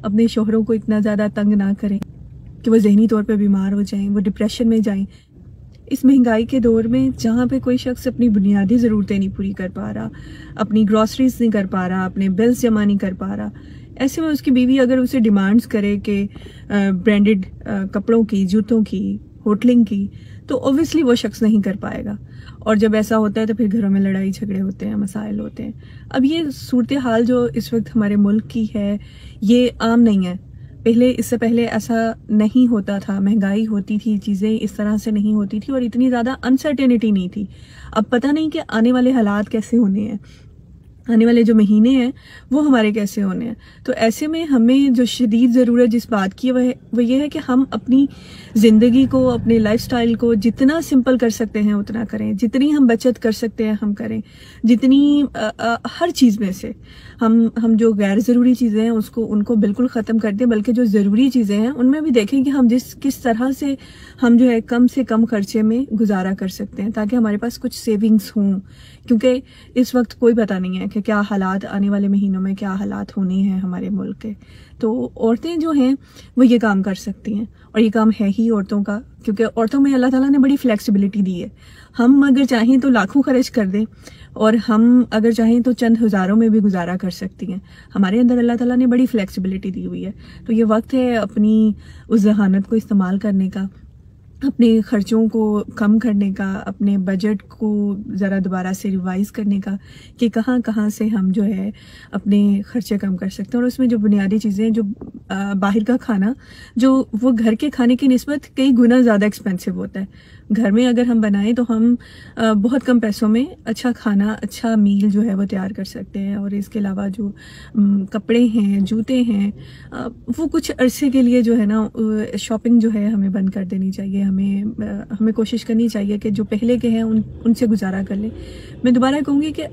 अपने शोहरों को इतना ज़्यादा तंग ना करें कि वो ज़हनी तौर पे बीमार हो जाएं, वो डिप्रेशन में जाएं। इस महंगाई के दौर में जहाँ पे कोई शख्स अपनी बुनियादी ज़रूरतें नहीं पूरी कर पा रहा, अपनी ग्रॉसरीज नहीं कर पा रहा, अपने बिल्स जमा नहीं कर पा रहा, ऐसे में उसकी बीवी अगर उसे डिमांड्स करे कि ब्रांडेड कपड़ों की, जूतों की, होटलिंग की, तो ओबियसली वो शख्स नहीं कर पाएगा। और जब ऐसा होता है तो फिर घरों में लड़ाई झगड़े होते हैं, मसाइल होते हैं। अब ये सूरत हाल जो इस वक्त हमारे मुल्क की है, ये आम नहीं है। इससे पहले ऐसा नहीं होता था, महंगाई होती थी, चीज़ें इस तरह से नहीं होती थी और इतनी ज़्यादा अनसर्टेनिटी नहीं थी। अब पता नहीं कि आने वाले हालात कैसे होने हैं, आने वाले जो महीने हैं वो हमारे कैसे होने हैं। तो ऐसे में हमें जो शदीद ज़रूरत जिस बात की है वो ये है कि हम अपनी ज़िंदगी को, अपने लाइफस्टाइल को जितना सिंपल कर सकते हैं उतना करें, जितनी हम बचत कर सकते हैं हम करें, जितनी हर चीज़ में से हम जो गैर ज़रूरी चीज़ें हैं उनको बिल्कुल ख़त्म कर दें, बल्कि जो ज़रूरी चीज़ें हैं उनमें भी देखें कि हम किस तरह से हम जो है कम से कम खर्चे में गुजारा कर सकते हैं, ताकि हमारे पास कुछ सेविंग्स हों। क्योंकि इस वक्त कोई पता नहीं है कि क्या हालात आने वाले महीनों में क्या हालात होने हैं हमारे मुल्क के। तो औरतें जो हैं वो ये काम कर सकती हैं, और ये काम है ही औरतों का, क्योंकि औरतों में अल्लाह ताला ने बड़ी फ्लेक्सिबिलिटी दी है। हम अगर चाहें तो लाखों खर्च कर दें, और हम अगर चाहें तो चंद हज़ारों में भी गुजारा कर सकती हैं। हमारे अंदर अल्लाह ताला ने बड़ी फ्लेक्सिबिलिटी दी हुई है। तो ये वक्त है अपनी उस जहानत को इस्तेमाल करने का, अपने ख़र्चों को कम करने का, अपने बजट को ज़रा दोबारा से रिवाइज़ करने का कि कहाँ कहाँ से हम जो है अपने ख़र्चे कम कर सकते हैं। और उसमें जो बुनियादी चीज़ें, जो बाहर का खाना, जो वो घर के खाने की निस्बत कई गुना ज़्यादा एक्सपेंसिव होता है। घर में अगर हम बनाएं तो हम बहुत कम पैसों में अच्छा खाना, अच्छा मील जो है वो तैयार कर सकते हैं। और इसके अलावा जो कपड़े हैं, जूते हैं, वो कुछ अरसे के लिए जो है ना शॉपिंग जो है हमें बंद कर देनी चाहिए। हमें कोशिश करनी चाहिए कि जो पहले के हैं उनसे गुजारा कर लें। मैं दोबारा कहूँगी कि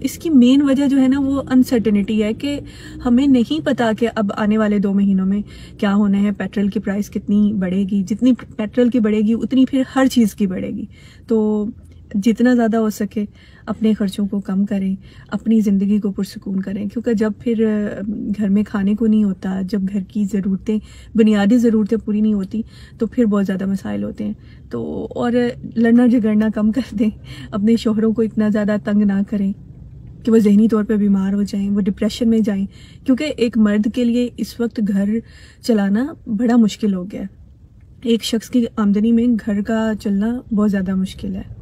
इसकी मेन वजह जो है ना वो अनसर्टेनिटी है कि हमें नहीं पता कि अब आने वाले 2 महीनों में क्या होना है। पेट्रोल की प्राइस कितनी बढ़ेगी, जितनी पेट्रोल की बढ़ेगी उतनी फिर हर चीज़ की बढ़ेगी। तो जितना ज़्यादा हो सके अपने ख़र्चों को कम करें, अपनी ज़िंदगी को पुरसुकून करें, क्योंकि जब फिर घर में खाने को नहीं होता, जब घर की ज़रूरतें, बुनियादी ज़रूरतें पूरी नहीं होती, तो फिर बहुत ज़्यादा मसाइल होते हैं। तो और लड़ना झगड़ना कम कर दें, अपने शोहरों को इतना ज़्यादा तंग ना करें कि वो ज़हनी तौर पे बीमार हो जाएं, वो डिप्रेशन में जाएं, क्योंकि एक मर्द के लिए इस वक्त घर चलाना बड़ा मुश्किल हो गया है। एक शख्स की आमदनी में घर का चलना बहुत ज़्यादा मुश्किल है।